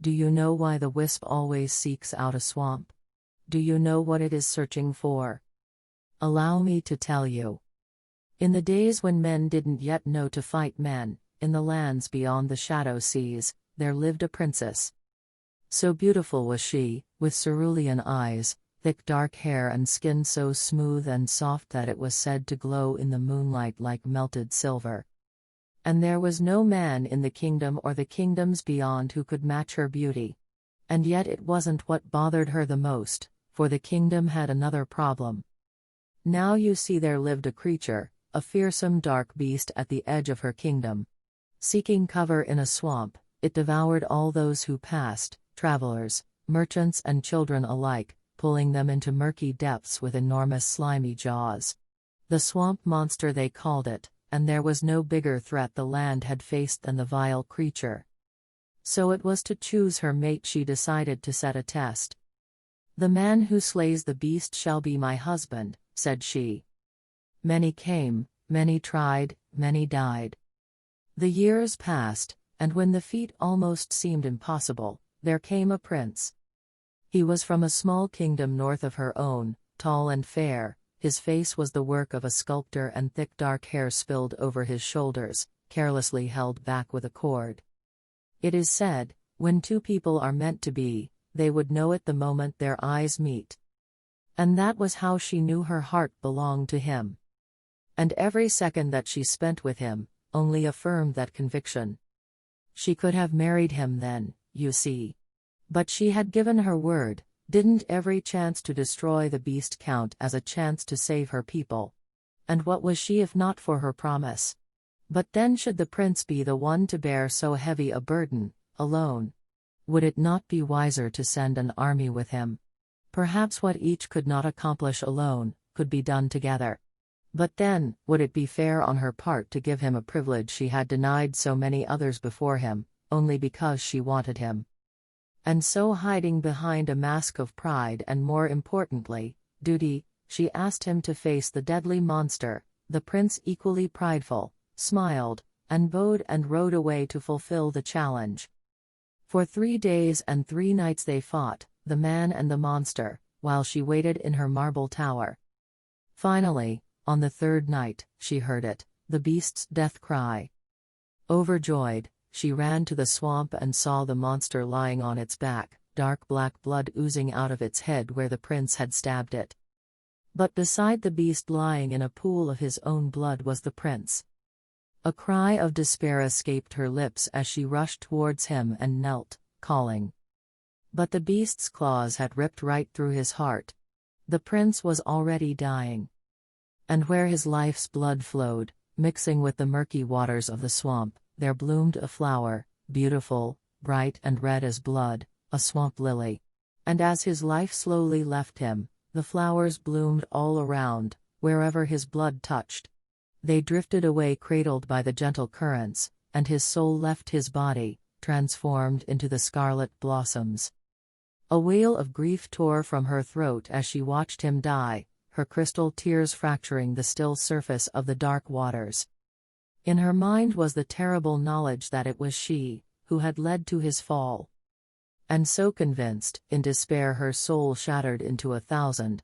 Do you know why the wisp always seeks out a swamp? Do you know what it is searching for? Allow me to tell you. In the days when men didn't yet know to fight men, in the lands beyond the shadow seas, there lived a princess. So beautiful was she, with cerulean eyes, thick dark hair and skin so smooth and soft that it was said to glow in the moonlight like melted silver. And there was no man in the kingdom or the kingdoms beyond who could match her beauty. And yet it wasn't what bothered her the most, for the kingdom had another problem. Now you see there lived a creature, a fearsome dark beast at the edge of her kingdom. Seeking cover in a swamp, it devoured all those who passed, travelers, merchants and children alike, pulling them into murky depths with enormous slimy jaws. The swamp monster they called it, and there was no bigger threat the land had faced than the vile creature. So it was to choose her mate she decided to set a test. "The man who slays the beast shall be my husband," said she. Many came, many tried, many died. The years passed, and when the feat almost seemed impossible, there came a prince. He was from a small kingdom north of her own, tall and fair. His face was the work of a sculptor and thick dark hair spilled over his shoulders, carelessly held back with a cord. It is said, when two people are meant to be, they would know it the moment their eyes meet. And that was how she knew her heart belonged to him. And every second that she spent with him, only affirmed that conviction. She could have married him then, you see. But she had given her word. Didn't every chance to destroy the beast count as a chance to save her people? And what was she if not for her promise? But then should the prince be the one to bear so heavy a burden, alone? Would it not be wiser to send an army with him? Perhaps what each could not accomplish alone, could be done together. But then, would it be fair on her part to give him a privilege she had denied so many others before him, only because she wanted him? And so hiding behind a mask of pride and more importantly, duty, she asked him to face the deadly monster. The prince, equally prideful, smiled, and bowed and rode away to fulfill the challenge. For 3 days and 3 nights they fought, the man and the monster, while she waited in her marble tower. Finally, on the 3rd night, she heard it, the beast's death cry. Overjoyed, she ran to the swamp and saw the monster lying on its back, dark black blood oozing out of its head where the prince had stabbed it. But beside the beast lying in a pool of his own blood was the prince. A cry of despair escaped her lips as she rushed towards him and knelt, calling. But the beast's claws had ripped right through his heart. The prince was already dying. And where his life's blood flowed, mixing with the murky waters of the swamp, there bloomed a flower, beautiful, bright and red as blood, a swamp lily. And as his life slowly left him, the flowers bloomed all around, wherever his blood touched. They drifted away cradled by the gentle currents, and his soul left his body, transformed into the scarlet blossoms. A wail of grief tore from her throat as she watched him die, her crystal tears fracturing the still surface of the dark waters. In her mind was the terrible knowledge that it was she who had led to his fall. And so convinced, in despair her soul shattered into 1,000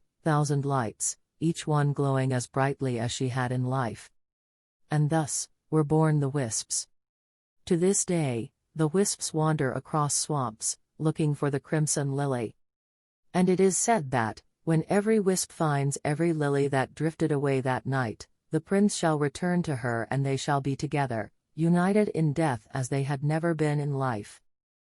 lights, each one glowing as brightly as she had in life. And thus were born the wisps. To this day, the wisps wander across swamps, looking for the crimson lily. And it is said that, when every wisp finds every lily that drifted away that night, the prince shall return to her and they shall be together, united in death as they had never been in life.